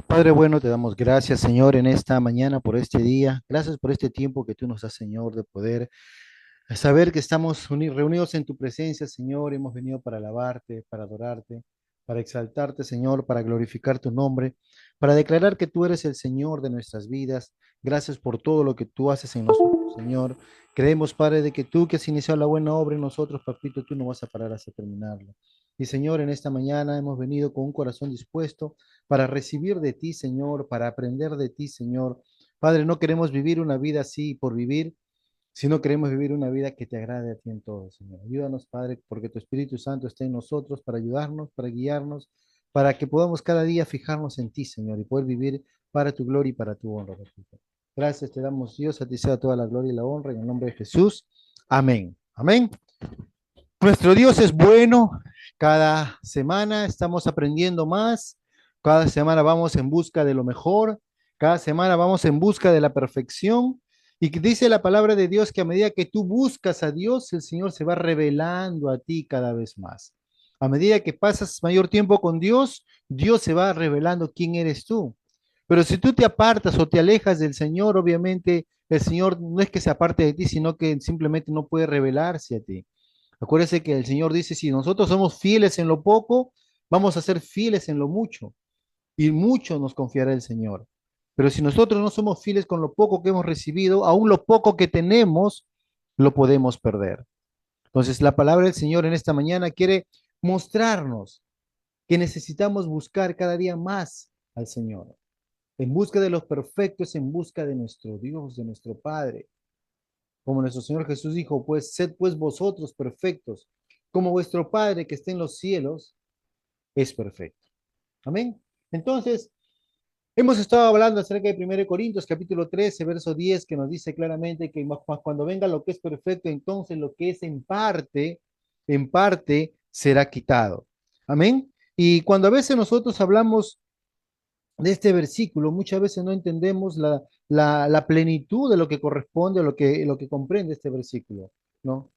Padre bueno, te damos gracias, Señor, en esta mañana por este día. Gracias por este tiempo que tú nos das, Señor, de poder saber que estamos reunidos en tu presencia, Señor. Hemos venido para alabarte, para adorarte, para exaltarte, Señor, para glorificar tu nombre, para declarar que tú eres el Señor de nuestras vidas. Gracias por todo lo que tú haces en nosotros, Señor. Creemos, Padre, de que tú que has iniciado la buena obra en nosotros, papito, tú no vas a parar hasta terminarla. Y Señor, en esta mañana hemos venido con un corazón dispuesto para recibir de ti, Señor, para aprender de ti, Señor. Padre, no queremos vivir una vida así por vivir, sino queremos vivir una vida que te agrade a ti en todo, Señor. Ayúdanos, Padre, porque tu Espíritu Santo esté en nosotros para ayudarnos, para guiarnos, para que podamos cada día fijarnos en ti, Señor, y poder vivir para tu gloria y para tu honra, Papito. Gracias te damos, Dios, a ti sea toda la gloria y la honra, en el nombre de Jesús. Amén. Amén. Nuestro Dios es bueno. Cada semana estamos aprendiendo más. Cada semana vamos en busca de lo mejor. Cada semana vamos en busca de la perfección. Y que dice la palabra de Dios que a medida que tú buscas a Dios, el Señor se va revelando a ti cada vez más. A medida que pasas mayor tiempo con Dios, Dios se va revelando quién eres tú. Pero si tú te apartas o te alejas del Señor, obviamente el Señor no es que se aparte de ti, sino que simplemente no puede revelarse a ti. Acuérdese que el Señor dice, si nosotros somos fieles en lo poco, vamos a ser fieles en lo mucho, y mucho nos confiará el Señor. Pero si nosotros no somos fieles con lo poco que hemos recibido, aún lo poco que tenemos, lo podemos perder. Entonces, la palabra del Señor en esta mañana quiere mostrarnos que necesitamos buscar cada día más al Señor, en busca de los perfectos, en busca de nuestro Dios, de nuestro Padre. Como nuestro Señor Jesús dijo, pues sed pues vosotros perfectos, como vuestro Padre que está en los cielos es perfecto. Amén. Entonces, hemos estado hablando acerca de 1 Corintios capítulo 13, verso 10, que nos dice claramente que cuando venga lo que es perfecto, entonces lo que es en parte será quitado. Amén. Y cuando a veces nosotros hablamos de este versículo, muchas veces no entendemos la plenitud de lo que corresponde, lo que comprende este versículo, ¿no?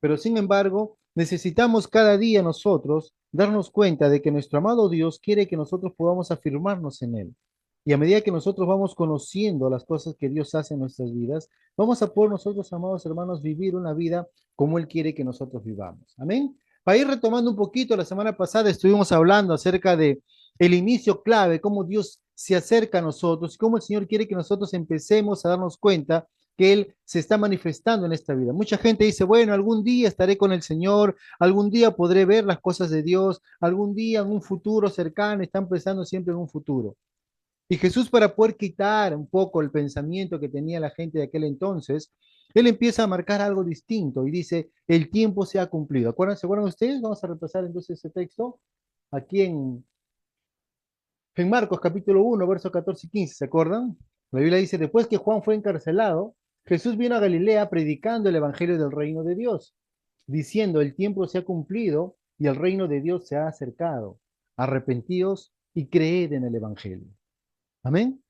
Pero sin embargo, necesitamos cada día nosotros darnos cuenta de que nuestro amado Dios quiere que nosotros podamos afirmarnos en Él. Y a medida que nosotros vamos conociendo las cosas que Dios hace en nuestras vidas, vamos a poder nosotros, amados hermanos, vivir una vida como Él quiere que nosotros vivamos. Amén. Para ir retomando un poquito, la semana pasada estuvimos hablando acerca de el inicio clave, cómo Dios se acerca a nosotros y cómo el Señor quiere que nosotros empecemos a darnos cuenta que Él se está manifestando en esta vida. Mucha gente dice, bueno, algún día estaré con el Señor, algún día podré ver las cosas de Dios, algún día en un futuro cercano, están pensando siempre en un futuro. Y Jesús, para poder quitar un poco el pensamiento que tenía la gente de aquel entonces, Él empieza a marcar algo distinto y dice, el tiempo se ha cumplido. ¿Se acuerdan ustedes? Vamos a repasar entonces ese texto aquí en Marcos capítulo 1, versos 14 y 15, ¿se acuerdan? La Biblia dice, después que Juan fue encarcelado, Jesús vino a Galilea predicando el evangelio del reino de Dios, diciendo, el tiempo se ha cumplido y el reino de Dios se ha acercado. Arrepentíos y creed en el evangelio. Amén.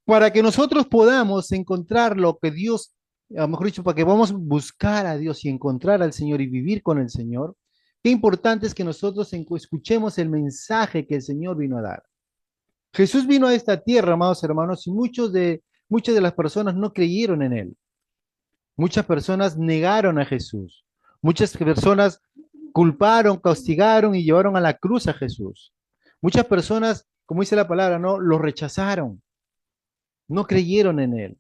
Para que nosotros podamos encontrar lo que Dios, a lo mejor dicho, para que vamos a buscar a Dios y encontrar al Señor y vivir con el Señor, qué importante es que nosotros escuchemos el mensaje que el Señor vino a dar. Jesús vino a esta tierra, amados hermanos, y muchas de las personas no creyeron en él. Muchas personas negaron a Jesús. Muchas personas culparon, castigaron y llevaron a la cruz a Jesús. Muchas personas, como dice la palabra, no lo rechazaron, no creyeron en él.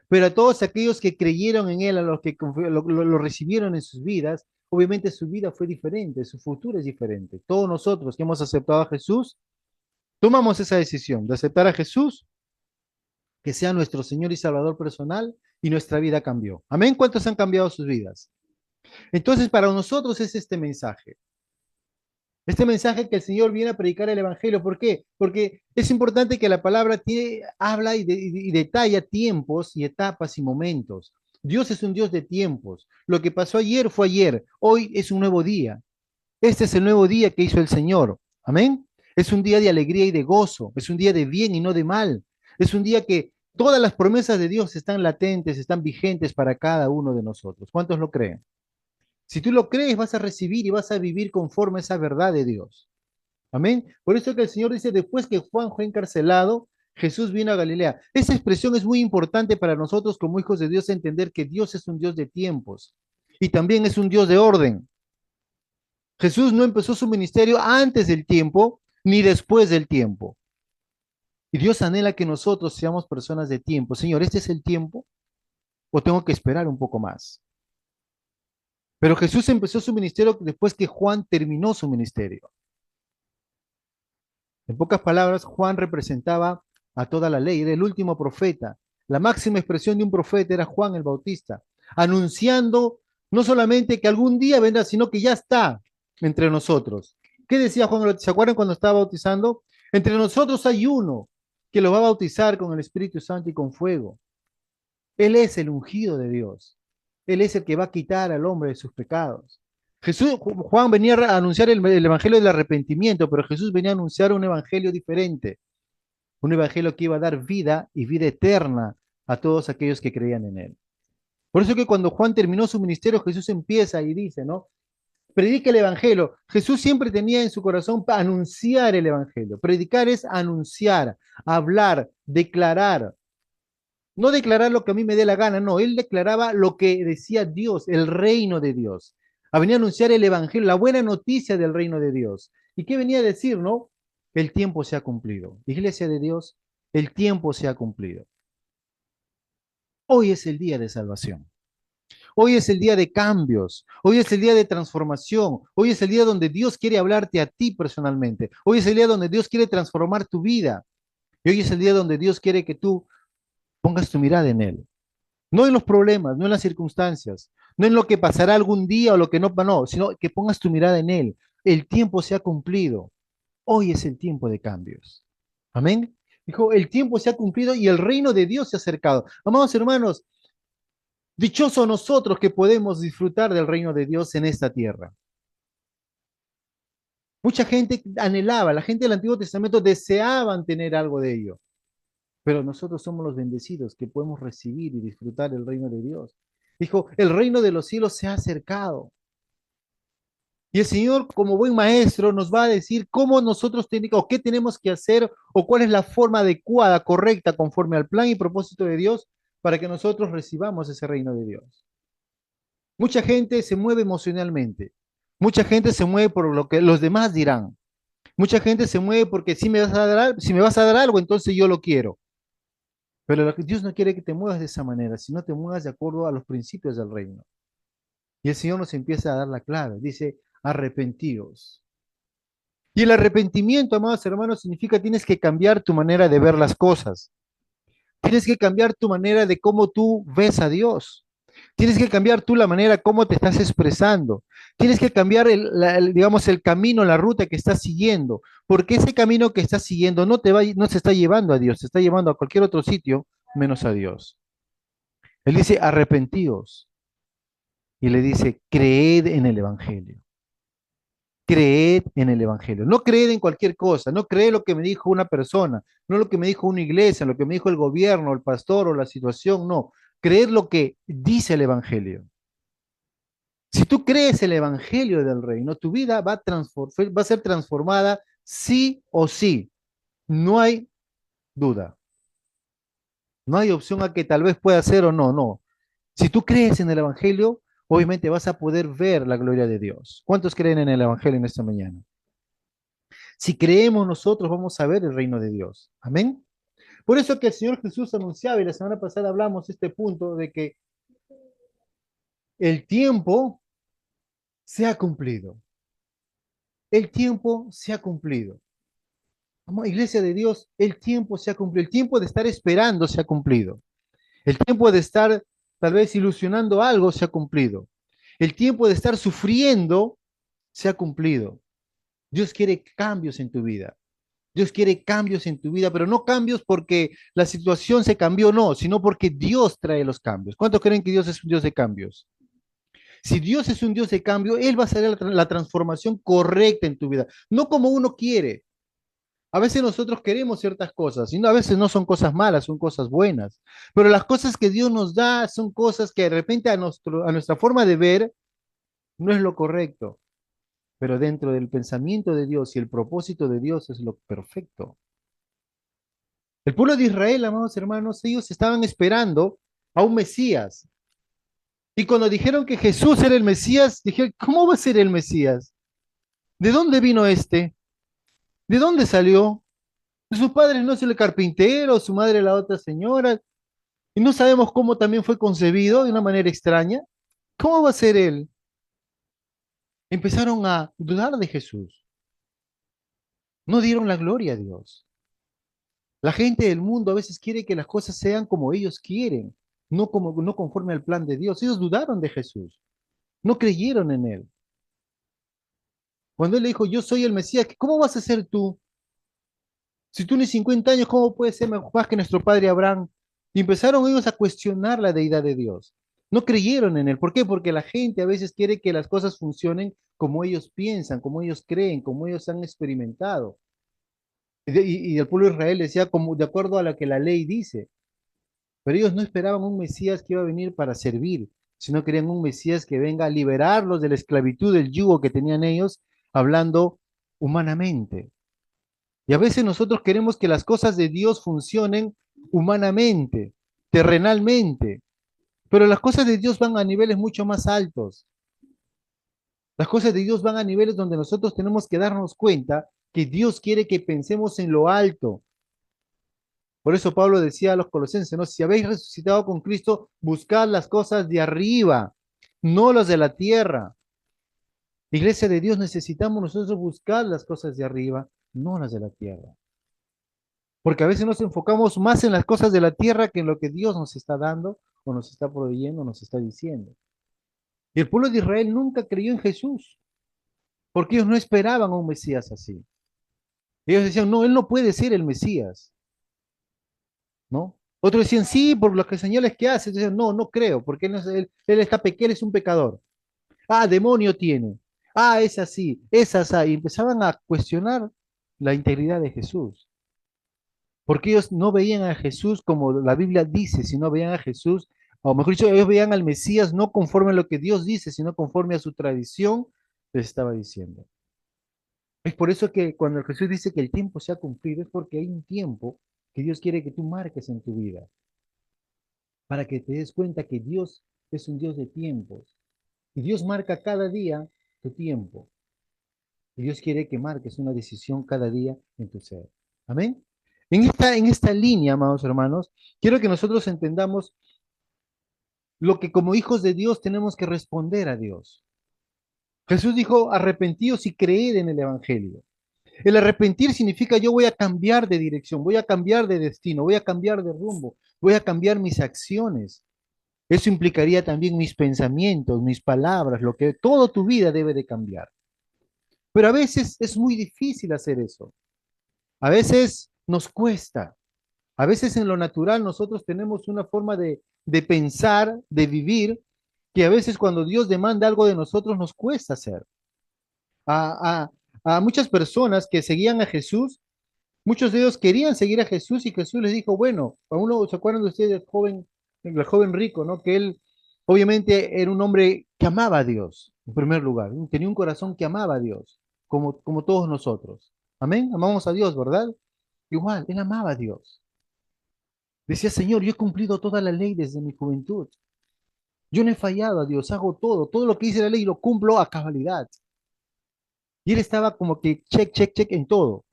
Pero a todos aquellos que creyeron en él, a los que lo recibieron en sus vidas, obviamente su vida fue diferente, su futuro es diferente. Todos nosotros que hemos aceptado a Jesús, tomamos esa decisión de aceptar a Jesús, que sea nuestro Señor y Salvador personal, y nuestra vida cambió. Amén. ¿Cuántos han cambiado sus vidas? Entonces, para nosotros es este mensaje. Este mensaje que el Señor viene a predicar el Evangelio. ¿Por qué? Porque es importante que la palabra habla y detalla tiempos y etapas y momentos. Dios es un Dios de tiempos. Lo que pasó ayer fue ayer. Hoy es un nuevo día. Este es el nuevo día que hizo el Señor. Amén. Es un día de alegría y de gozo. Es un día de bien y no de mal. Es un día que todas las promesas de Dios están latentes, están vigentes para cada uno de nosotros. ¿Cuántos lo creen? Si tú lo crees, vas a recibir y vas a vivir conforme a esa verdad de Dios. Amén. Por eso que el Señor dice, después que Juan fue encarcelado, Jesús vino a Galilea. Esa expresión es muy importante para nosotros como hijos de Dios entender que Dios es un Dios de tiempos y también es un Dios de orden. Jesús no empezó su ministerio antes del tiempo ni después del tiempo. Y Dios anhela que nosotros seamos personas de tiempo. Señor, ¿este es el tiempo o tengo que esperar un poco más? Pero Jesús empezó su ministerio después que Juan terminó su ministerio. En pocas palabras, Juan representaba a toda la ley, era el último profeta. La máxima expresión de un profeta era Juan el Bautista, anunciando no solamente que algún día vendrá, sino que ya está entre nosotros. ¿Qué decía Juan el Bautista? ¿Se acuerdan cuando estaba bautizando? Entre nosotros hay uno que lo va a bautizar con el Espíritu Santo y con fuego. Él es el ungido de Dios. Él es el que va a quitar al hombre de sus pecados. Juan venía a anunciar el evangelio del arrepentimiento, pero Jesús venía a anunciar un evangelio diferente, un evangelio que iba a dar vida y vida eterna a todos aquellos que creían en él. Por eso que cuando Juan terminó su ministerio, Jesús empieza y dice, ¿no? Predica el evangelio. Jesús siempre tenía en su corazón anunciar el evangelio. Predicar es anunciar, hablar, declarar. No declarar lo que a mí me dé la gana, no, él declaraba lo que decía Dios, el reino de Dios. Venía a anunciar el evangelio, la buena noticia del reino de Dios. ¿Y qué venía a decir, no? El tiempo se ha cumplido. Iglesia de Dios, el tiempo se ha cumplido. Hoy es el día de salvación. Hoy es el día de cambios. Hoy es el día de transformación. Hoy es el día donde Dios quiere hablarte a ti personalmente. Hoy es el día donde Dios quiere transformar tu vida. Y hoy es el día donde Dios quiere que tú pongas tu mirada en Él. No en los problemas, no en las circunstancias, no en lo que pasará algún día o lo que no, no, sino que pongas tu mirada en Él. El tiempo se ha cumplido. Hoy es el tiempo de cambios. Amén. Dijo, el tiempo se ha cumplido y el reino de Dios se ha acercado. Amados hermanos, dichosos nosotros que podemos disfrutar del reino de Dios en esta tierra. Mucha gente anhelaba, la gente del Antiguo Testamento deseaban tener algo de ello, pero nosotros somos los bendecidos que podemos recibir y disfrutar el reino de Dios. Dijo, el reino de los cielos se ha acercado. Y el Señor, como buen maestro, nos va a decir cómo nosotros tenemos, o qué tenemos que hacer, o cuál es la forma adecuada, correcta, conforme al plan y propósito de Dios, para que nosotros recibamos ese reino de Dios. Mucha gente se mueve emocionalmente. Mucha gente se mueve por lo que los demás dirán. Mucha gente se mueve porque si me vas a dar, si me vas a dar algo, entonces yo lo quiero. Pero Dios no quiere que te muevas de esa manera, sino te muevas de acuerdo a los principios del reino. Y el Señor nos empieza a dar la clave. Dice, arrepentíos. Y el arrepentimiento, amados hermanos, significa tienes que cambiar tu manera de ver las cosas. Tienes que cambiar tu manera de cómo tú ves a Dios. Tienes que cambiar tú la manera como te estás expresando. Tienes que cambiar digamos, el camino, la ruta que estás siguiendo. Porque ese camino que estás siguiendo no se está llevando a Dios, se está llevando a cualquier otro sitio menos a Dios. Él dice, arrepentíos. Y le dice, creed en el Evangelio. Creed en el Evangelio. No creed en cualquier cosa, no creed lo que me dijo una persona, no lo que me dijo una iglesia, lo que me dijo el gobierno, el pastor o la situación, no. Creed lo que dice el Evangelio. Si tú crees el Evangelio del reino, tu vida va a ser transformada sí o sí. No hay duda. No hay opción a que tal vez pueda ser o no, no. Si tú crees en el Evangelio, obviamente vas a poder ver la gloria de Dios. ¿Cuántos creen en el Evangelio en esta mañana? Si creemos nosotros, vamos a ver el reino de Dios. Amén. Por eso que el Señor Jesús anunciaba, y la semana pasada hablamos este punto de que el tiempo se ha cumplido. El tiempo se ha cumplido. Como iglesia de Dios, el tiempo se ha cumplido. El tiempo de estar esperando se ha cumplido. El tiempo de estar tal vez ilusionando algo se ha cumplido. El tiempo de estar sufriendo se ha cumplido. Dios quiere cambios en tu vida. Dios quiere cambios en tu vida, pero no cambios porque la situación se cambió, no, sino porque Dios trae los cambios. ¿Cuántos creen que Dios es un Dios de cambios? Si Dios es un Dios de cambio, Él va a hacer la transformación correcta en tu vida, no como uno quiere. A veces nosotros queremos ciertas cosas, y a veces no son cosas malas, son cosas buenas. Pero las cosas que Dios nos da son cosas que de repente a nuestra forma de ver no es lo correcto. pero dentro del pensamiento de Dios y el propósito de Dios es lo perfecto. El pueblo de Israel, amados hermanos, ellos estaban esperando a un Mesías. Y cuando dijeron que Jesús era el Mesías, dije, ¿cómo va a ser el Mesías? ¿De dónde vino este? ¿De dónde salió? Su padre no es el carpintero, su madre la otra señora, y no sabemos cómo también fue concebido de una manera extraña. ¿Cómo va a ser él? Empezaron a dudar de Jesús. No dieron la gloria a Dios. La gente del mundo a veces quiere que las cosas sean como ellos quieren, no conforme al plan de Dios. Ellos dudaron de Jesús, no creyeron en él. Cuando él le dijo, yo soy el Mesías, ¿cómo vas a ser tú? Si tú ni 50 años, ¿cómo puedes ser más que nuestro padre Abraham? Y empezaron ellos a cuestionar la deidad de Dios. No creyeron en él. ¿Por qué? Porque la gente a veces quiere que las cosas funcionen como ellos piensan, como ellos creen, como ellos han experimentado. Y el pueblo de Israel decía como de acuerdo a lo que la ley dice. Pero ellos no esperaban un Mesías que iba a venir para servir, sino querían un Mesías que venga a liberarlos de la esclavitud, del yugo que tenían ellos, hablando humanamente. Y a veces nosotros queremos que las cosas de Dios funcionen humanamente, terrenalmente, pero las cosas de Dios van a niveles mucho más altos. Las cosas de Dios van a niveles donde nosotros tenemos que darnos cuenta que Dios quiere que pensemos en lo alto. Por eso Pablo decía a los colosenses, ¿no? Si habéis resucitado con Cristo, buscad las cosas de arriba, no las de la tierra. Iglesia de Dios, necesitamos nosotros buscar las cosas de arriba, no las de la tierra. Porque a veces nos enfocamos más en las cosas de la tierra que en lo que Dios nos está dando o nos está proveyendo, nos está diciendo. Y el pueblo de Israel nunca creyó en Jesús, porque ellos no esperaban a un Mesías así. Ellos decían, no, él no puede ser el Mesías, ¿no? Otros decían, sí, por las señales que hace. Decían, no, no creo, porque él está pequeño, él es un pecador. Ah, demonio tiene. Ah, es así, es así. Y empezaban a cuestionar la integridad de Jesús. Porque ellos no veían a Jesús como la Biblia dice, sino veían a Jesús, o mejor dicho, ellos veían al Mesías no conforme a lo que Dios dice, sino conforme a su tradición les estaba diciendo. Es por eso que cuando Jesús dice que el tiempo se ha cumplido, es porque hay un tiempo que Dios quiere que tú marques en tu vida, para que te des cuenta que Dios es un Dios de tiempos. Y Dios marca cada día tu tiempo. Y Dios quiere que marques una decisión cada día en tu ser. Amén. En esta línea, amados hermanos, quiero que nosotros entendamos lo que como hijos de Dios tenemos que responder a Dios. Jesús dijo, arrepentíos y creed en el Evangelio. El arrepentir significa yo voy a cambiar de dirección, voy a cambiar de destino, voy a cambiar de rumbo, voy a cambiar mis acciones. Eso implicaría también mis pensamientos, mis palabras, lo que toda tu vida debe de cambiar. Pero a veces es muy difícil hacer eso. A veces nos cuesta. A veces en lo natural nosotros tenemos una forma de pensar, de vivir, que a veces cuando Dios demanda algo de nosotros nos cuesta hacer. A, a muchas personas que seguían a Jesús, muchos de ellos querían seguir a Jesús y Jesús les dijo, bueno, a uno, ¿se acuerdan de ustedes el joven rico, ¿no? Que él obviamente era un hombre que amaba a Dios, en primer lugar, tenía un corazón que amaba a Dios, como todos nosotros. Amén, amamos a Dios, ¿verdad? Igual, él amaba a Dios. Decía, Señor, yo he cumplido toda la ley desde mi juventud. Yo no he fallado a Dios, hago todo lo que dice la ley lo cumplo a cabalidad. Y él estaba como que check, check, check en todo.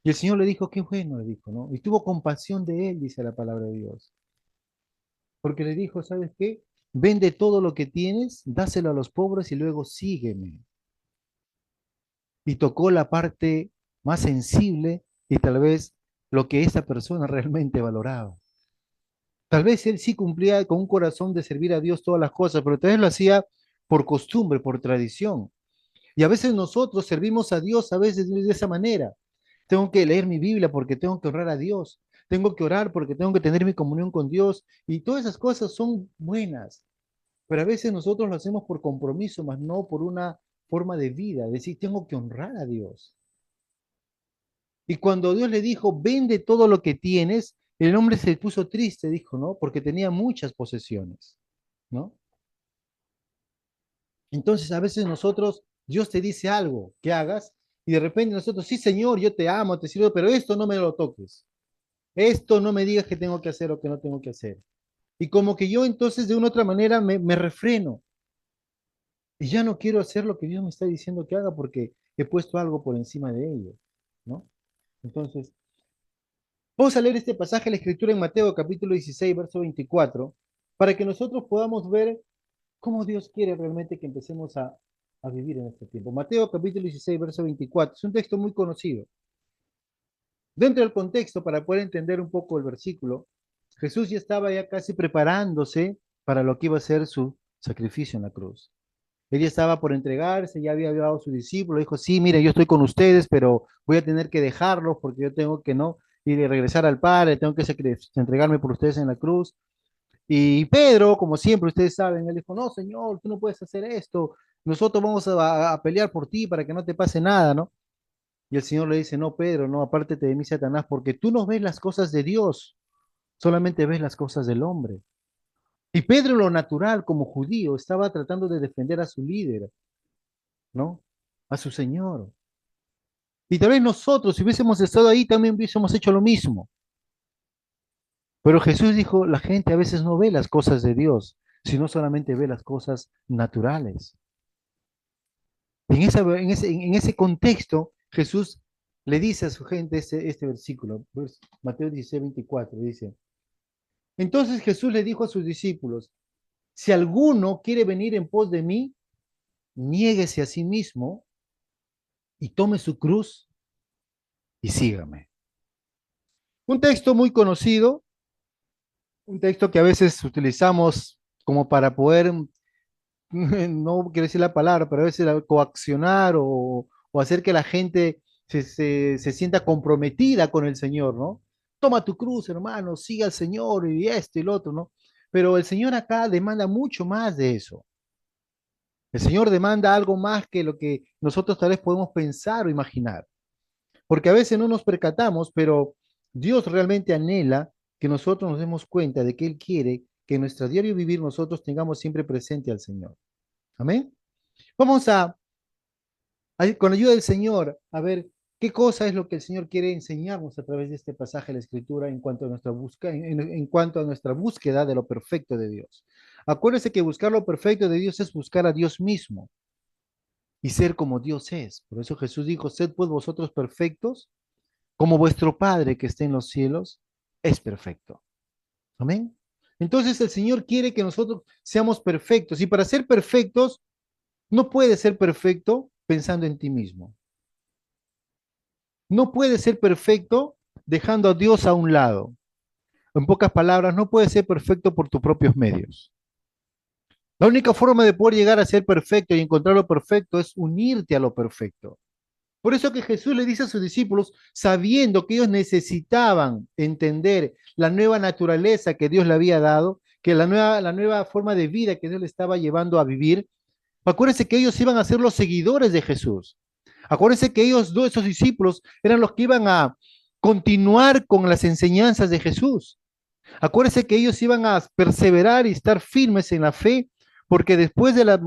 Y el Señor le dijo, qué bueno, le dijo, ¿no? Y tuvo compasión de él, dice la palabra de Dios. Porque le dijo, ¿sabes qué? Vende todo lo que tienes, dáselo a los pobres y luego sígueme. Y tocó la parte más sensible y tal vez lo que esa persona realmente valoraba. Tal vez él sí cumplía con un corazón de servir a Dios todas las cosas, pero tal vez lo hacía por costumbre, por tradición. Y a veces nosotros servimos a Dios a veces de esa manera. Tengo que leer mi Biblia porque tengo que honrar a Dios. Tengo que orar porque tengo que tener mi comunión con Dios. Y todas esas cosas son buenas, pero a veces nosotros lo hacemos por compromiso, más no por una forma de vida. Es decir, tengo que honrar a Dios. Y cuando Dios le dijo, vende todo lo que tienes, el hombre se puso triste, dijo, ¿no? Porque tenía muchas posesiones, ¿no? Entonces a veces nosotros Dios te dice algo que hagas y de repente nosotros, sí, Señor, yo te amo, te sirvo, pero esto no me lo toques. Esto no me digas que tengo que hacer o que no tengo que hacer. Y como que yo entonces de una u otra manera me refreno y ya no quiero hacer lo que Dios me está diciendo que haga porque he puesto algo por encima de ello, ¿no? Entonces, vamos a leer este pasaje de la Escritura en Mateo capítulo 16, verso 24, para que nosotros podamos ver cómo Dios quiere realmente que empecemos a vivir en este tiempo. Mateo capítulo 16, verso 24, es un texto muy conocido. Dentro del contexto, para poder entender un poco el versículo, Jesús ya estaba ya casi preparándose para lo que iba a ser su sacrificio en la cruz. Él ya estaba por entregarse, ya había hablado a su discípulo, dijo, sí, mire, yo estoy con ustedes, pero voy a tener que dejarlos porque yo tengo que no ir y regresar al Padre, tengo que entregarme por ustedes en la cruz. Y Pedro, como siempre, ustedes saben, él dijo, no, Señor, tú no puedes hacer esto, nosotros vamos a pelear por ti para que no te pase nada, ¿no? Y el Señor le dice, no, Pedro, no, apártate de mí, Satanás, porque tú no ves las cosas de Dios, solamente ves las cosas del hombre. Y Pedro, en lo natural, como judío, estaba tratando de defender a su líder, ¿no? A su Señor. Y tal vez nosotros, si hubiésemos estado ahí, también hubiésemos hecho lo mismo. Pero Jesús dijo, la gente a veces no ve las cosas de Dios, sino solamente ve las cosas naturales. En ese contexto, Jesús le dice a su gente este versículo, Mateo 16, 24, dice, entonces Jesús le dijo a sus discípulos, si alguno quiere venir en pos de mí, niéguese a sí mismo y tome su cruz y sígame. Un texto muy conocido, un texto que a veces utilizamos como para poder, no quiero decir la palabra, pero a veces coaccionar o hacer que la gente se sienta comprometida con el Señor, ¿no? Toma tu cruz, hermano, siga al Señor y esto y lo otro, ¿no? Pero el Señor acá demanda mucho más de eso. El Señor demanda algo más que lo que nosotros tal vez podemos pensar o imaginar. Porque a veces no nos percatamos, pero Dios realmente anhela que nosotros nos demos cuenta de que Él quiere que en nuestro diario vivir nosotros tengamos siempre presente al Señor. Amén. Vamos con la ayuda del Señor, a ver qué cosa es lo que el Señor quiere enseñarnos a través de este pasaje de la Escritura en cuanto a nuestra búsqueda, en cuanto a nuestra búsqueda de lo perfecto de Dios. Acuérdense que buscar lo perfecto de Dios es buscar a Dios mismo y ser como Dios es. Por eso Jesús dijo, sed pues vosotros perfectos, como vuestro Padre que está en los cielos es perfecto. Amén. Entonces el Señor quiere que nosotros seamos perfectos y para ser perfectos no puedes ser perfecto pensando en ti mismo. No puedes ser perfecto dejando a Dios a un lado. En pocas palabras, no puedes ser perfecto por tus propios medios. La única forma de poder llegar a ser perfecto y encontrar lo perfecto es unirte a lo perfecto. Por eso que Jesús le dice a sus discípulos, sabiendo que ellos necesitaban entender la nueva naturaleza que Dios le había dado, que la nueva forma de vida que Dios le estaba llevando a vivir, acuérdense que ellos iban a ser los seguidores de Jesús. Acuérdense que ellos, esos discípulos, eran los que iban a continuar con las enseñanzas de Jesús. Acuérdense que ellos iban a perseverar y estar firmes en la fe, porque después de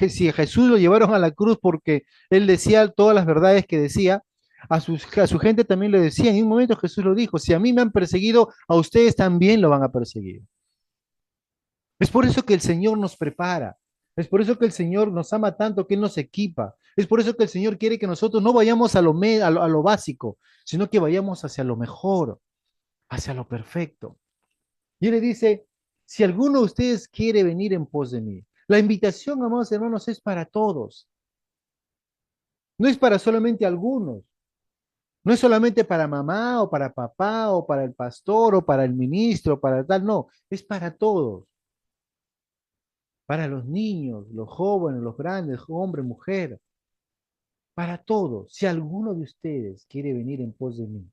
si a Jesús lo llevaron a la cruz porque él decía todas las verdades que decía, a su gente también le decía, en un momento Jesús lo dijo, si a mí me han perseguido, a ustedes también lo van a perseguir. Es por eso que el Señor nos prepara. Es por eso que el Señor nos ama tanto que Él nos equipa. Es por eso que el Señor quiere que nosotros no vayamos a lo básico, sino que vayamos hacia lo mejor, hacia lo perfecto. Y Él le dice, si alguno de ustedes quiere venir en pos de mí, la invitación, amados hermanos, es para todos. No es para solamente algunos. No es solamente para mamá o para papá o para el pastor o para el ministro, para tal, no, es para todos. Para los niños, los jóvenes, los grandes, hombre, mujer, para todos. Si alguno de ustedes quiere venir en pos de mí.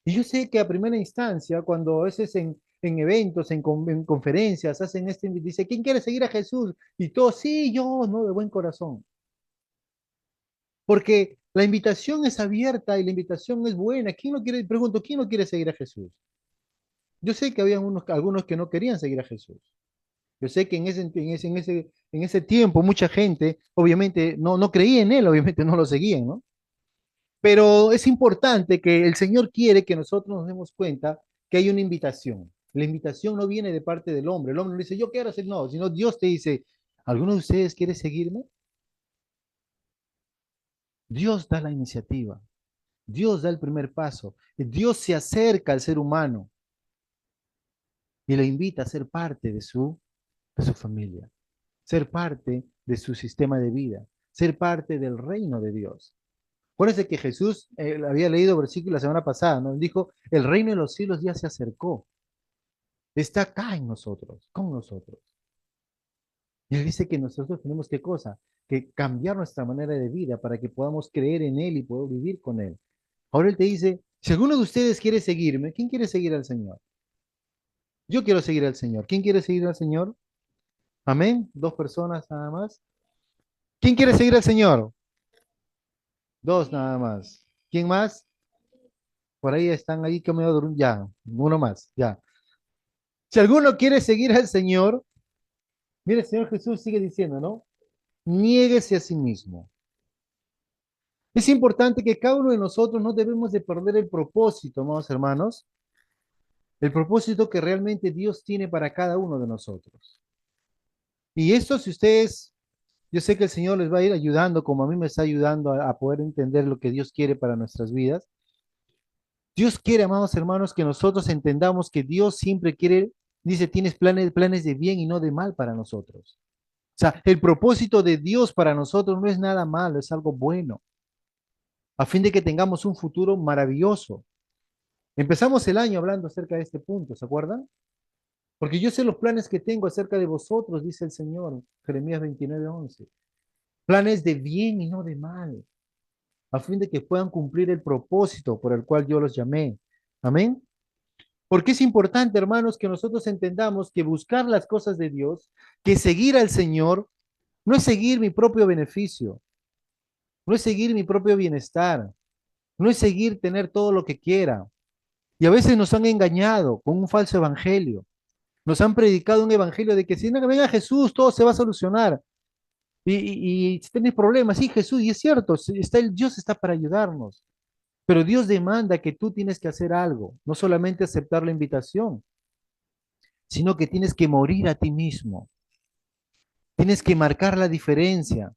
Y yo sé que a primera instancia, cuando a veces en eventos, en conferencias, hacen dice, ¿quién quiere seguir a Jesús? Y todos, sí, yo, no, de buen corazón. Porque la invitación es abierta y la invitación es buena. ¿Quién no quiere? Pregunto, ¿quién no quiere seguir a Jesús? Yo sé que había algunos que no querían seguir a Jesús. Yo sé que en ese tiempo mucha gente, obviamente, no creía en él, obviamente no lo seguían, ¿no? Pero es importante que el Señor quiere que nosotros nos demos cuenta que hay una invitación. La invitación no viene de parte del hombre. El hombre no dice, yo quiero hacer, no, sino Dios te dice, ¿alguno de ustedes quiere seguirme? Dios da la iniciativa. Dios da el primer paso. Dios se acerca al ser humano y lo invita a ser parte de su familia, ser parte de su sistema de vida, ser parte del reino de Dios. Acuérdense que Jesús había leído versículo la semana pasada, ¿no? Dijo, el reino de los cielos ya se acercó, está acá en nosotros, con nosotros. Y él dice que nosotros tenemos qué cosa, que cambiar nuestra manera de vida para que podamos creer en él y poder vivir con él. Ahora él te dice, si alguno de ustedes quiere seguirme, ¿quién quiere seguir al Señor? Yo quiero seguir al Señor. ¿Quién quiere seguir al Señor? Amén. Dos personas nada más. ¿Quién quiere seguir al Señor? Dos nada más. ¿Quién más? Por ahí están ahí que me ya, uno más, ya. Si alguno quiere seguir al Señor, mire, el Señor Jesús sigue diciendo, ¿no? Niéguese a sí mismo. Es importante que cada uno de nosotros no debemos de perder el propósito, amados hermanos, el propósito que realmente Dios tiene para cada uno de nosotros. Y esto, si ustedes, yo sé que el Señor les va a ir ayudando, como a mí me está ayudando a poder entender lo que Dios quiere para nuestras vidas. Dios quiere, amados hermanos, que nosotros entendamos que Dios siempre quiere, dice, tienes planes de bien y no de mal para nosotros. O sea, el propósito de Dios para nosotros no es nada malo, es algo bueno, a fin de que tengamos un futuro maravilloso. Empezamos el año hablando acerca de este punto, ¿se acuerdan? Porque yo sé los planes que tengo acerca de vosotros, dice el Señor, Jeremías 29:11. Planes de bien y no de mal, a fin de que puedan cumplir el propósito por el cual yo los llamé. Amén. Porque es importante, hermanos, que nosotros entendamos que buscar las cosas de Dios, que seguir al Señor, no es seguir mi propio beneficio, no es seguir mi propio bienestar, no es seguir tener todo lo que quiera. Y a veces nos han engañado con un falso evangelio. Nos han predicado un evangelio de que si no venga Jesús, todo se va a solucionar. Y si tienes problemas, sí, Jesús, y es cierto, Dios está para ayudarnos. Pero Dios demanda que tú tienes que hacer algo, no solamente aceptar la invitación, sino que tienes que morir a ti mismo. Tienes que marcar la diferencia.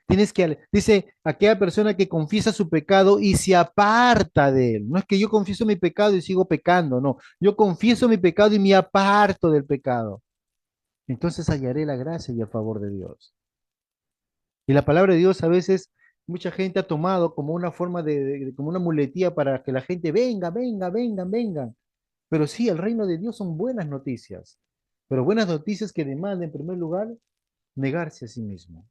Dice, aquella persona que confiesa su pecado y se aparta de él. No es que yo confieso mi pecado y sigo pecando, no. Yo confieso mi pecado y me aparto del pecado. Entonces hallaré la gracia y el favor de Dios. Y la palabra de Dios a veces mucha gente ha tomado como una forma como una muletía para que la gente venga, venga, vengan, vengan. Pero sí, el reino de Dios son buenas noticias. Pero buenas noticias que demandan en primer lugar negarse a sí mismo.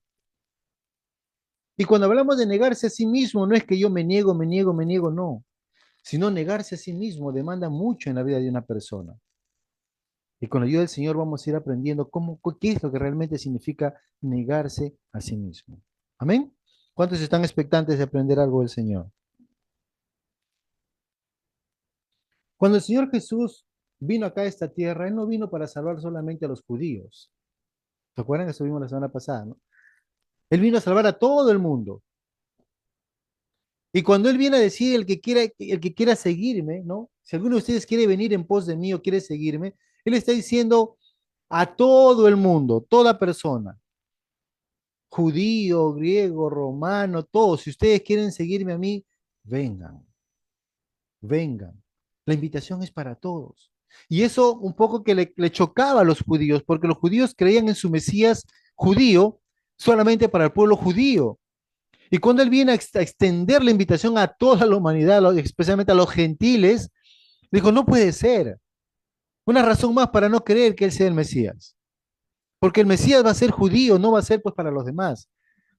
Y cuando hablamos de negarse a sí mismo, no es que yo me niego, me niego, me niego, no, sino negarse a sí mismo demanda mucho en la vida de una persona. Y con la ayuda del Señor vamos a ir aprendiendo qué es lo que realmente significa negarse a sí mismo. Amén. ¿Cuántos están expectantes de aprender algo del Señor? Cuando el Señor Jesús vino acá a esta tierra, Él no vino para salvar solamente a los judíos. ¿Se acuerdan que estuvimos la semana pasada, no? Él vino a salvar a todo el mundo. Y cuando Él viene a decir el que quiera seguirme, ¿no? Si alguno de ustedes quiere venir en pos de mí o quiere seguirme, Él está diciendo a todo el mundo, toda persona, judío, griego, romano, todos, si ustedes quieren seguirme a mí, vengan, vengan. La invitación es para todos. Y eso un poco que le chocaba a los judíos, porque los judíos creían en su Mesías judío solamente para el pueblo judío. Y cuando él viene a extender la invitación a toda la humanidad, especialmente a los gentiles, dijo, no puede ser. Una razón más para no creer que él sea el Mesías. Porque el Mesías va a ser judío, no va a ser pues para los demás.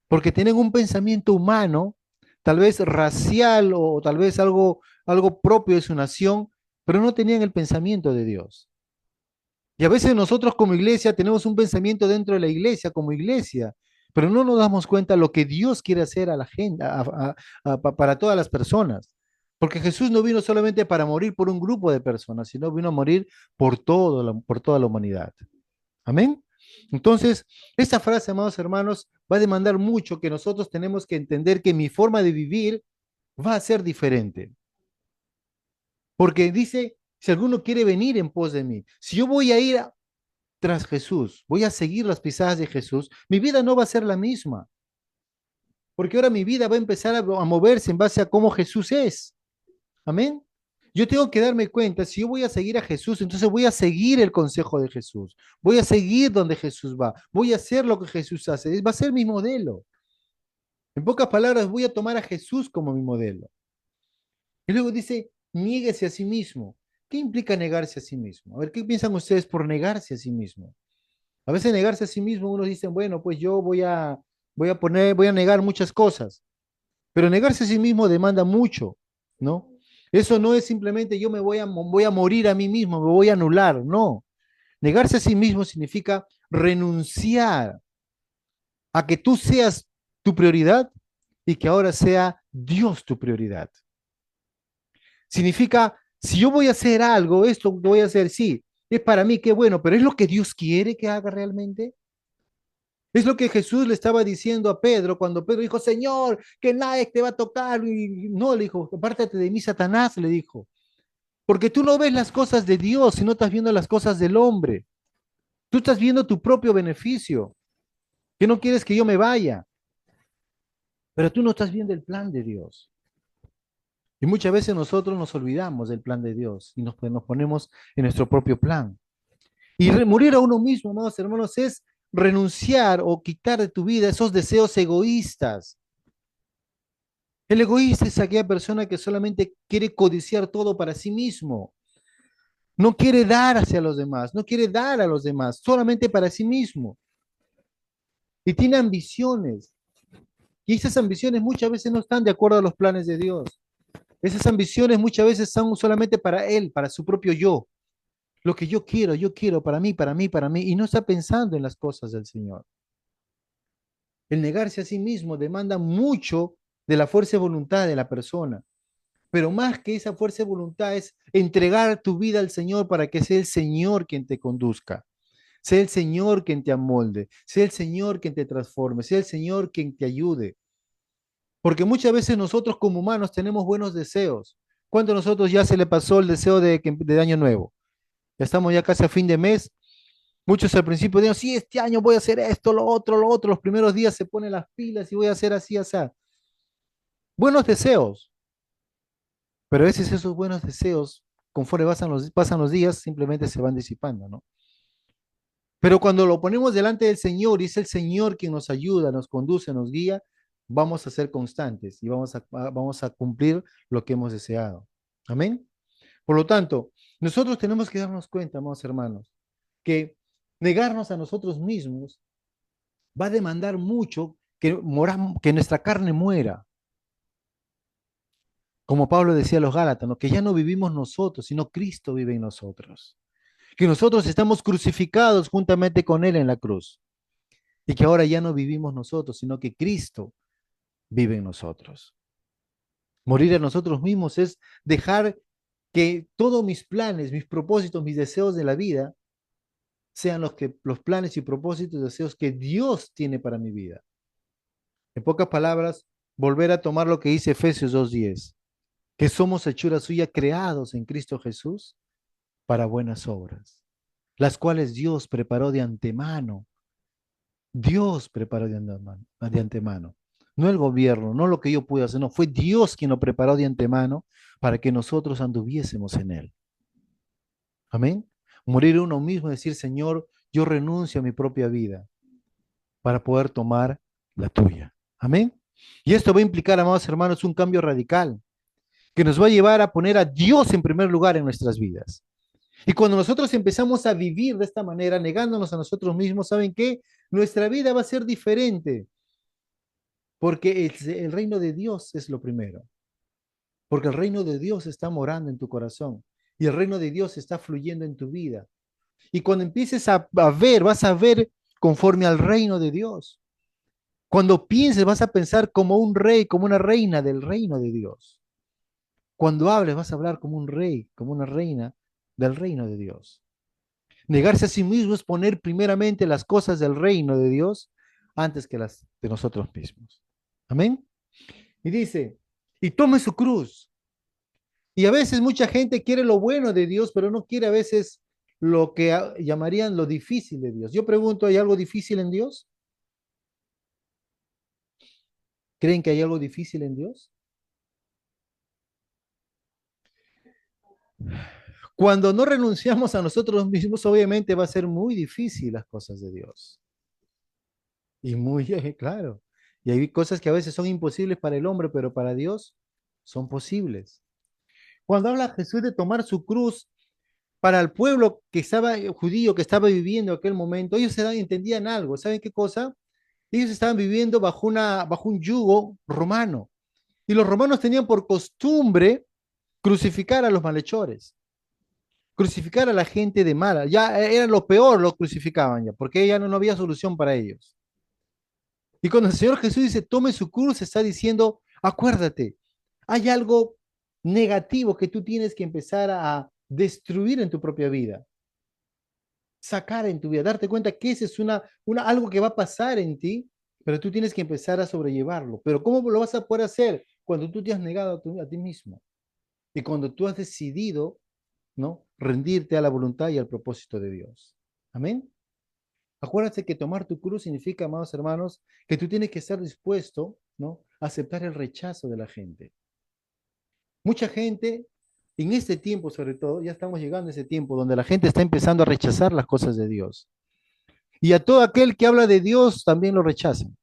Porque tienen un pensamiento humano, tal vez racial o tal vez algo propio de su nación, pero no tenían el pensamiento de Dios. Y a veces nosotros como iglesia tenemos un pensamiento dentro de la iglesia como iglesia, pero no nos damos cuenta lo que Dios quiere hacer a la gente, para todas las personas. Porque Jesús no vino solamente para morir por un grupo de personas, sino vino a morir por toda la humanidad. Amén. Entonces, esta frase, amados hermanos, va a demandar mucho que nosotros tenemos que entender que mi forma de vivir va a ser diferente. Porque dice, si alguno quiere venir en pos de mí, si yo voy a ir tras Jesús, voy a seguir las pisadas de Jesús, mi vida no va a ser la misma, porque ahora mi vida va a empezar a moverse en base a cómo Jesús es. Amén. Yo tengo que darme cuenta, si yo voy a seguir a Jesús, entonces voy a seguir el consejo de Jesús, voy a seguir donde Jesús va, voy a hacer lo que Jesús hace, va a ser mi modelo. En pocas palabras, voy a tomar a Jesús como mi modelo. Y luego dice, niéguese a sí mismo. ¿Qué implica negarse a sí mismo? A ver, ¿qué piensan ustedes por negarse a sí mismo? A veces negarse a sí mismo, unos dicen, bueno, pues yo voy a negar muchas cosas, pero negarse a sí mismo demanda mucho, ¿no? Eso no es simplemente yo voy a morir a mí mismo, me voy a anular, no. Negarse a sí mismo significa renunciar a que tú seas tu prioridad y que ahora sea Dios tu prioridad. Significa, si yo voy a hacer algo, esto que voy a hacer, sí, es para mí, qué bueno, pero ¿es lo que Dios quiere que haga realmente? Es lo que Jesús le estaba diciendo a Pedro cuando Pedro dijo, Señor, que nadie te va a tocar. Y no, le dijo, apártate de mí, Satanás, le dijo, porque tú no ves las cosas de Dios, sino estás viendo las cosas del hombre. Tú estás viendo tu propio beneficio, que no quieres que yo me vaya, pero tú no estás viendo el plan de Dios. Y muchas veces nosotros nos olvidamos del plan de Dios y nos ponemos en nuestro propio plan. Y morir a uno mismo, amados hermanos, es renunciar o quitar de tu vida esos deseos egoístas. El egoísta es aquella persona que solamente quiere codiciar todo para sí mismo. No quiere dar hacia los demás, no quiere dar a los demás, solamente para sí mismo. Y tiene ambiciones. Y esas ambiciones muchas veces no están de acuerdo a los planes de Dios. Esas ambiciones muchas veces son solamente para él, para su propio yo. Lo que yo quiero para mí, para mí, para mí. Y no está pensando en las cosas del Señor. El negarse a sí mismo demanda mucho de la fuerza de voluntad de la persona. Pero más que esa fuerza de voluntad es entregar tu vida al Señor para que sea el Señor quien te conduzca, sea el Señor quien te amolde, sea el Señor quien te transforme, sea el Señor quien te ayude. Porque muchas veces nosotros como humanos tenemos buenos deseos. ¿Cuánto a nosotros ya se le pasó el deseo de año nuevo? Ya estamos ya casi a fin de mes. Muchos al principio digan, sí, este año voy a hacer esto, lo otro, lo otro. Los primeros días se ponen las pilas y voy a hacer así, así. Buenos deseos, pero a veces esos buenos deseos, conforme pasan los días, simplemente se van disipando, ¿no? Pero cuando lo ponemos delante del Señor y es el Señor quien nos ayuda, nos conduce, nos guía, vamos a ser constantes y vamos a cumplir lo que hemos deseado. Amén. Por lo tanto, nosotros tenemos que darnos cuenta, amados hermanos, que negarnos a nosotros mismos va a demandar mucho que nuestra carne muera. Como Pablo decía a los Gálatas, ¿no? Que ya no vivimos nosotros, sino Cristo vive en nosotros. Que nosotros estamos crucificados juntamente con Él en la cruz. Y que ahora ya no vivimos nosotros, sino que Cristo vive en nosotros. Morir a nosotros mismos es dejar que todos mis planes, mis propósitos, mis deseos de la vida sean los planes y propósitos y deseos que Dios tiene para mi vida. En pocas palabras, volver a tomar lo que dice Efesios 2:10, que somos hechura suya creados en Cristo Jesús para buenas obras, las cuales Dios preparó de antemano. Dios preparó de antemano. No el gobierno, no lo que yo pude hacer, no, fue Dios quien lo preparó de antemano para que nosotros anduviésemos en él. Amén. Morir uno mismo y decir, Señor, yo renuncio a mi propia vida para poder tomar la tuya. Amén. Y esto va a implicar, amados hermanos, un cambio radical que nos va a llevar a poner a Dios en primer lugar en nuestras vidas. Y cuando nosotros empezamos a vivir de esta manera, negándonos a nosotros mismos, ¿saben qué? Nuestra vida va a ser diferente, porque el reino de Dios es lo primero, porque el reino de Dios está morando en tu corazón y el reino de Dios está fluyendo en tu vida. Y cuando empieces a ver, vas a ver conforme al reino de Dios. Cuando pienses, vas a pensar como un rey, como una reina del reino de Dios. Cuando hables, vas a hablar como un rey, como una reina del reino de Dios. Negarse a sí mismo es poner primeramente las cosas del reino de Dios antes que las de nosotros mismos. Amén. Y dice, y tome su cruz. Y a veces mucha gente quiere lo bueno de Dios, pero no quiere a veces lo que llamarían lo difícil de Dios. Yo pregunto, ¿hay algo difícil en Dios? ¿Creen que hay algo difícil en Dios? Cuando no renunciamos a nosotros mismos, obviamente va a ser muy difícil las cosas de Dios. Y muy, claro. Y hay cosas que a veces son imposibles para el hombre, pero para Dios son posibles. Cuando habla Jesús de tomar su cruz, para el pueblo que estaba judío, que estaba viviendo aquel momento, ellos entendían algo. ¿Saben qué cosa? Ellos estaban viviendo bajo un yugo romano. Y los romanos tenían por costumbre crucificar a los malhechores, crucificar a la gente de mala. Ya era lo peor, lo crucificaban ya, porque ya no había solución para ellos. Y cuando el Señor Jesús dice, tome su cruz, está diciendo, acuérdate, hay algo negativo que tú tienes que empezar a destruir en tu propia vida, sacar en tu vida, darte cuenta que ese es algo que va a pasar en ti, pero tú tienes que empezar a sobrellevarlo. Pero ¿cómo lo vas a poder hacer? Cuando tú te has negado a ti mismo y cuando tú has decidido, ¿no? Rendirte a la voluntad y al propósito de Dios. Amén. Acuérdate que tomar tu cruz significa, amados hermanos, que tú tienes que estar dispuesto, ¿no? A aceptar el rechazo de la gente. Mucha gente, en este tiempo sobre todo, ya estamos llegando a ese tiempo donde la gente está empezando a rechazar las cosas de Dios. Y a todo aquel que habla de Dios también lo rechazan.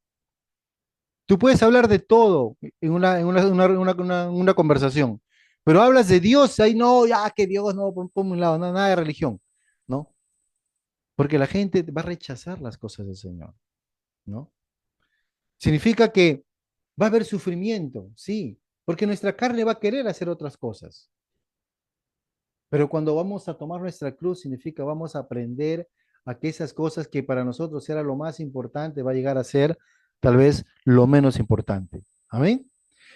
Tú puedes hablar de todo en una conversación, pero hablas de Dios, ahí no, ya que Dios no, por un lado, no, nada de religión, ¿no? Porque la gente va a rechazar las cosas del Señor, ¿no? Significa que va a haber sufrimiento, sí, porque nuestra carne va a querer hacer otras cosas. Pero cuando vamos a tomar nuestra cruz, significa vamos a aprender a que esas cosas que para nosotros era lo más importante, va a llegar a ser tal vez lo menos importante. Amén.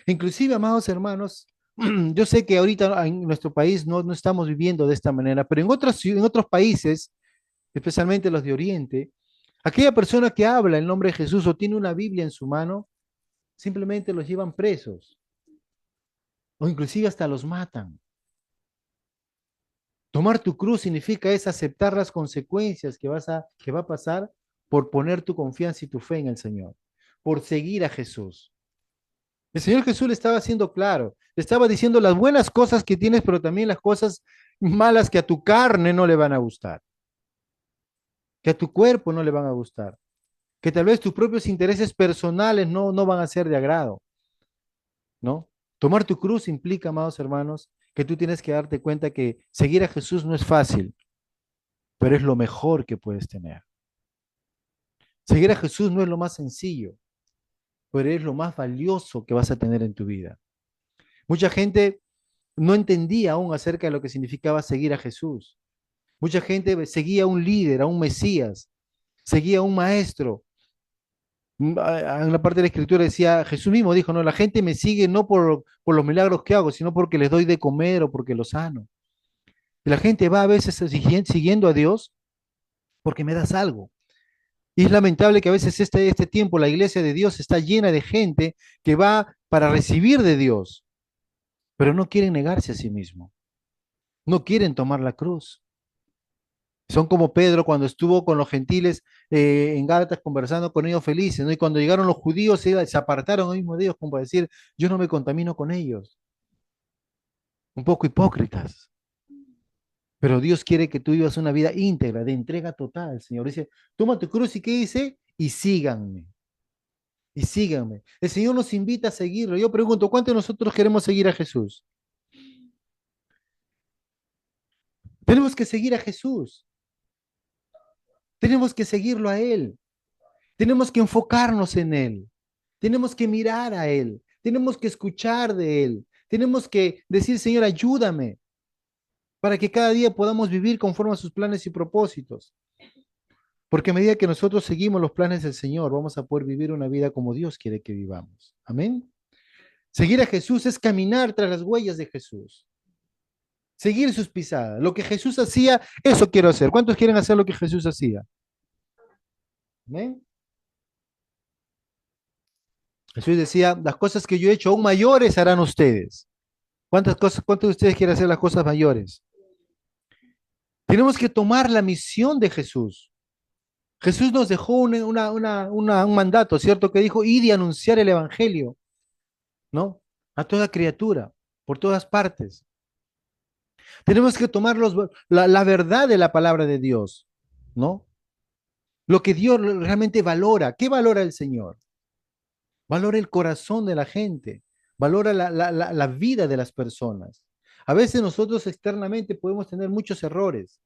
Inclusive, amados hermanos, yo sé que ahorita en nuestro país no estamos viviendo de esta manera, pero en otros países, especialmente los de Oriente, aquella persona que habla el nombre de Jesús o tiene una Biblia en su mano, simplemente los llevan presos o inclusive hasta los matan. Tomar tu cruz significa es aceptar las consecuencias que va a pasar por poner tu confianza y tu fe en el Señor, por seguir a Jesús. El Señor Jesús le estaba haciendo claro, le estaba diciendo las buenas cosas que tienes, pero también las cosas malas que a tu carne no le van a gustar, que a tu cuerpo no le van a gustar, que tal vez tus propios intereses personales no van a ser de agrado, ¿no? Tomar tu cruz implica, amados hermanos, que tú tienes que darte cuenta que seguir a Jesús no es fácil, pero es lo mejor que puedes tener. Seguir a Jesús no es lo más sencillo, pero es lo más valioso que vas a tener en tu vida. Mucha gente no entendía aún acerca de lo que significaba seguir a Jesús. Mucha gente seguía a un líder, a un Mesías, seguía a un maestro. En la parte de la escritura decía, Jesús mismo dijo, no, la gente me sigue no por los milagros que hago, sino porque les doy de comer o porque los sano. Y la gente va a veces siguiendo a Dios porque me das algo. Y es lamentable que a veces este tiempo la iglesia de Dios está llena de gente que va para recibir de Dios, pero no quieren negarse a sí mismo, no quieren tomar la cruz. Son como Pedro cuando estuvo con los gentiles en Gálatas conversando con ellos felices, ¿no? Y cuando llegaron los judíos se apartaron a mismo de ellos como para decir, yo no me contamino con ellos. Un poco hipócritas. Pero Dios quiere que tú vivas una vida íntegra, de entrega total. El Señor dice, toma tu cruz y ¿qué dice? Y síganme. Y síganme. El Señor nos invita a seguirlo. Yo pregunto, ¿cuántos de nosotros queremos seguir a Jesús? Tenemos que seguir a Jesús. Tenemos que seguirlo a Él. Tenemos que enfocarnos en Él. Tenemos que mirar a Él. Tenemos que escuchar de Él. Tenemos que decir, Señor, ayúdame para que cada día podamos vivir conforme a sus planes y propósitos. Porque a medida que nosotros seguimos los planes del Señor, vamos a poder vivir una vida como Dios quiere que vivamos. Amén. Seguir a Jesús es caminar tras las huellas de Jesús. seguir sus pisadas. Lo que Jesús hacía, eso quiero hacer. ¿Cuántos quieren hacer lo que Jesús hacía? ¿Amén? Jesús decía, las cosas que yo he hecho aún mayores harán ustedes. ¿Cuántas cosas, cuántos de ustedes quieren hacer las cosas mayores? Tenemos que tomar la misión de Jesús. Jesús nos dejó un mandato, ¿cierto? Que dijo, ir y anunciar el evangelio, ¿no? A toda criatura, por todas partes. Tenemos que tomar la verdad de la palabra de Dios, ¿no? Lo que Dios realmente valora. ¿Qué valora el Señor? Valora el corazón de la gente, valora la vida de las personas. A veces nosotros externamente podemos tener muchos errores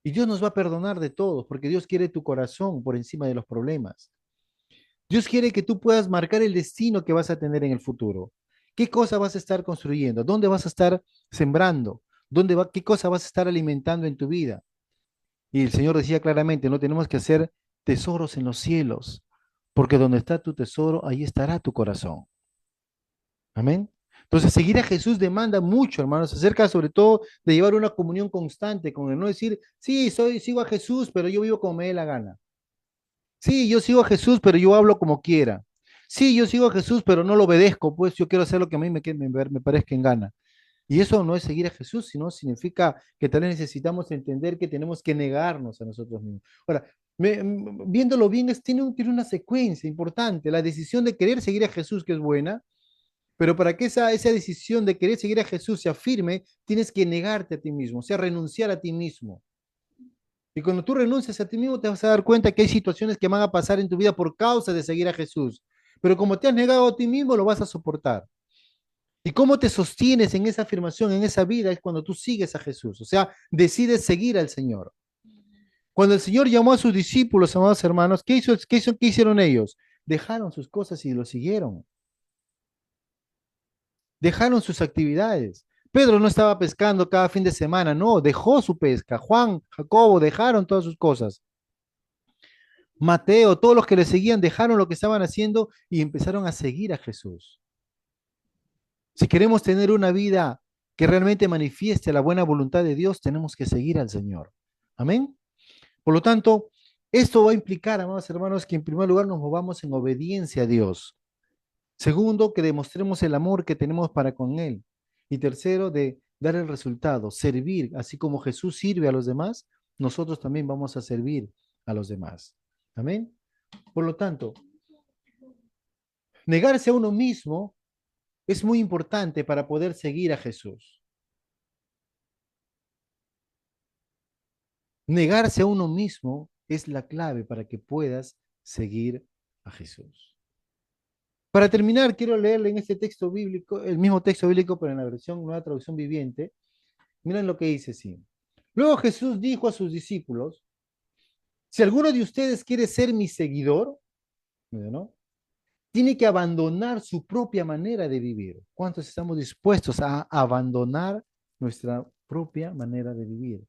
y Dios nos va a perdonar de todos porque Dios quiere tu corazón por encima de los problemas. Dios quiere que tú puedas marcar el destino que vas a tener en el futuro. ¿Qué cosa vas a estar construyendo? ¿Dónde vas a estar sembrando? ¿Qué cosa vas a estar alimentando en tu vida? Y el Señor decía claramente, no tenemos que hacer tesoros en los cielos, porque donde está tu tesoro, ahí estará tu corazón. Amén. Entonces, seguir a Jesús demanda mucho, hermanos, acerca sobre todo de llevar una comunión constante con Él, no decir, sí, sigo a Jesús, pero yo vivo como me dé la gana. Sí, yo sigo a Jesús, pero yo hablo como quiera. Sí, yo sigo a Jesús, pero no lo obedezco, pues yo quiero hacer lo que a mí me parezca en gana. Y eso no es seguir a Jesús, sino significa que tal vez necesitamos entender que tenemos que negarnos a nosotros mismos. Ahora, viéndolo bien, tiene una secuencia importante. La decisión de querer seguir a Jesús, que es buena, pero para que esa decisión de querer seguir a Jesús se afirme, tienes que negarte a ti mismo, o sea, renunciar a ti mismo. Y cuando tú renuncias a ti mismo, te vas a dar cuenta que hay situaciones que van a pasar en tu vida por causa de seguir a Jesús. Pero como te has negado a ti mismo, lo vas a soportar. ¿Y cómo te sostienes en esa afirmación, en esa vida? Es cuando tú sigues a Jesús, o sea, decides seguir al Señor. Cuando el Señor llamó a sus discípulos, amados hermanos, ¿qué hicieron ellos? Dejaron sus cosas y lo siguieron. Dejaron sus actividades. Pedro no estaba pescando cada fin de semana, no, dejó su pesca. Juan, Jacobo, dejaron todas sus cosas. Mateo, todos los que le seguían dejaron lo que estaban haciendo y empezaron a seguir a Jesús. Si queremos tener una vida que realmente manifieste la buena voluntad de Dios, tenemos que seguir al Señor. Amén. Por lo tanto, esto va a implicar, amados hermanos, que en primer lugar nos movamos en obediencia a Dios. Segundo, que demostremos el amor que tenemos para con Él. Y tercero, de dar el resultado, servir, así como Jesús sirve a los demás, nosotros también vamos a servir a los demás. Amén. Por lo tanto, negarse a uno mismo es muy importante para poder seguir a Jesús. Negarse a uno mismo es la clave para que puedas seguir a Jesús. Para terminar, quiero leerle en este texto bíblico, el mismo texto bíblico, pero en la versión, nueva traducción viviente. Miren lo que dice, sí. Luego Jesús dijo a sus discípulos, si alguno de ustedes quiere ser mi seguidor, ¿no? Tiene que abandonar su propia manera de vivir. ¿Cuántos estamos dispuestos a abandonar nuestra propia manera de vivir?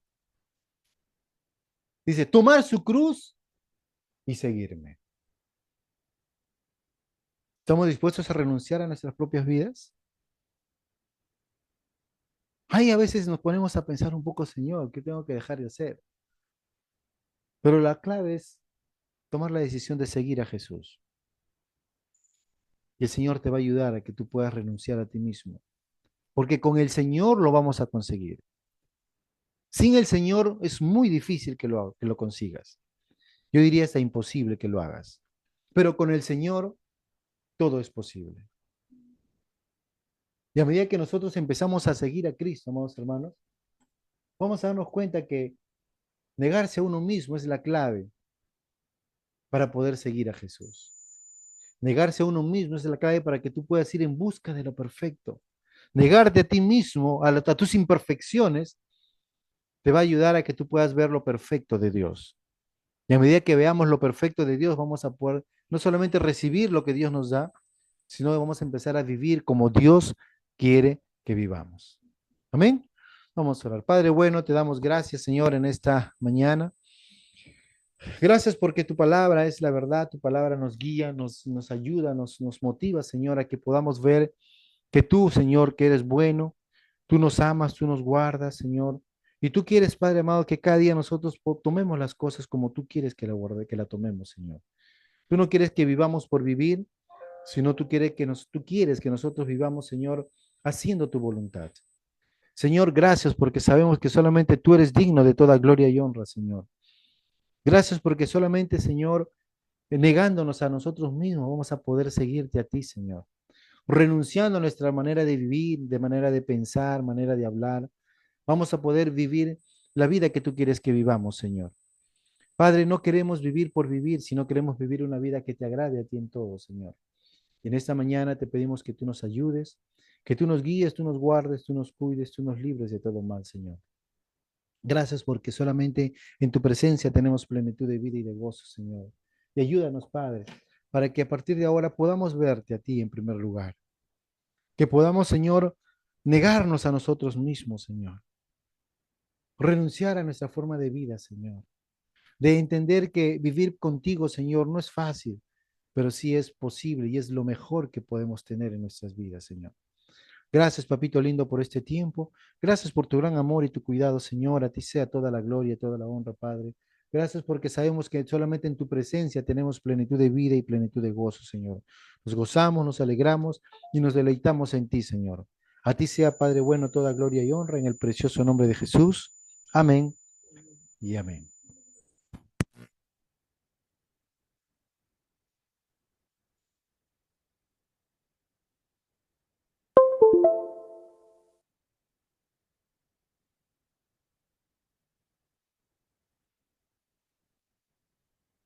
Dice, tomar su cruz y seguirme. ¿Estamos dispuestos a renunciar a nuestras propias vidas? Ay, a veces nos ponemos a pensar un poco, Señor, ¿qué tengo que dejar de hacer? Pero la clave es tomar la decisión de seguir a Jesús. Y el Señor te va a ayudar a que tú puedas renunciar a ti mismo. Porque con el Señor lo vamos a conseguir. Sin el Señor es muy difícil que lo consigas. Yo diría hasta imposible que lo hagas. Pero con el Señor todo es posible. Y a medida que nosotros empezamos a seguir a Cristo, amados hermanos, vamos a darnos cuenta que negarse a uno mismo es la clave para poder seguir a Jesús. Negarse a uno mismo es la clave para que tú puedas ir en busca de lo perfecto. Negarte a ti mismo, a tus imperfecciones, te va a ayudar a que tú puedas ver lo perfecto de Dios. Y a medida que veamos lo perfecto de Dios, vamos a poder no solamente recibir lo que Dios nos da, sino que vamos a empezar a vivir como Dios quiere que vivamos. Amén. Vamos a orar. Padre bueno, te damos gracias, Señor, en esta mañana. Gracias porque tu palabra es la verdad, tu palabra nos guía, nos ayuda, nos motiva, Señor, a que podamos ver que tú, Señor, que eres bueno, Tú nos amas, tú nos guardas, Señor. Y tú quieres, Padre amado, que cada día nosotros tomemos las cosas como tú quieres que que la tomemos, Señor. Tú no quieres que vivamos por vivir, sino tú quieres que nosotros vivamos, Señor, haciendo tu voluntad. Señor, gracias porque sabemos que solamente tú eres digno de toda gloria y honra, Señor. Gracias porque solamente, Señor, negándonos a nosotros mismos, vamos a poder seguirte a ti, Señor. Renunciando a nuestra manera de vivir, de manera de pensar, manera de hablar, vamos a poder vivir la vida que tú quieres que vivamos, Señor. Padre, no queremos vivir por vivir, sino queremos vivir una vida que te agrade a ti en todo, Señor. Y en esta mañana te pedimos que tú nos ayudes, que tú nos guíes, tú nos guardes, tú nos cuides, tú nos libres de todo mal, Señor. Gracias porque solamente en tu presencia tenemos plenitud de vida y de gozo, Señor. Y ayúdanos, Padre, para que a partir de ahora podamos verte a ti en primer lugar. Que podamos, Señor, negarnos a nosotros mismos, Señor. Renunciar a nuestra forma de vida, Señor. De entender que vivir contigo, Señor, no es fácil, pero sí es posible y es lo mejor que podemos tener en nuestras vidas, Señor. Gracias, papito lindo, por este tiempo. Gracias por tu gran amor y tu cuidado, Señor. A ti sea toda la gloria y toda la honra, Padre. Gracias porque sabemos que solamente en tu presencia tenemos plenitud de vida y plenitud de gozo, Señor. Nos gozamos, nos alegramos y nos deleitamos en ti, Señor. A ti sea, Padre bueno, toda gloria y honra en el precioso nombre de Jesús. Amén y amén.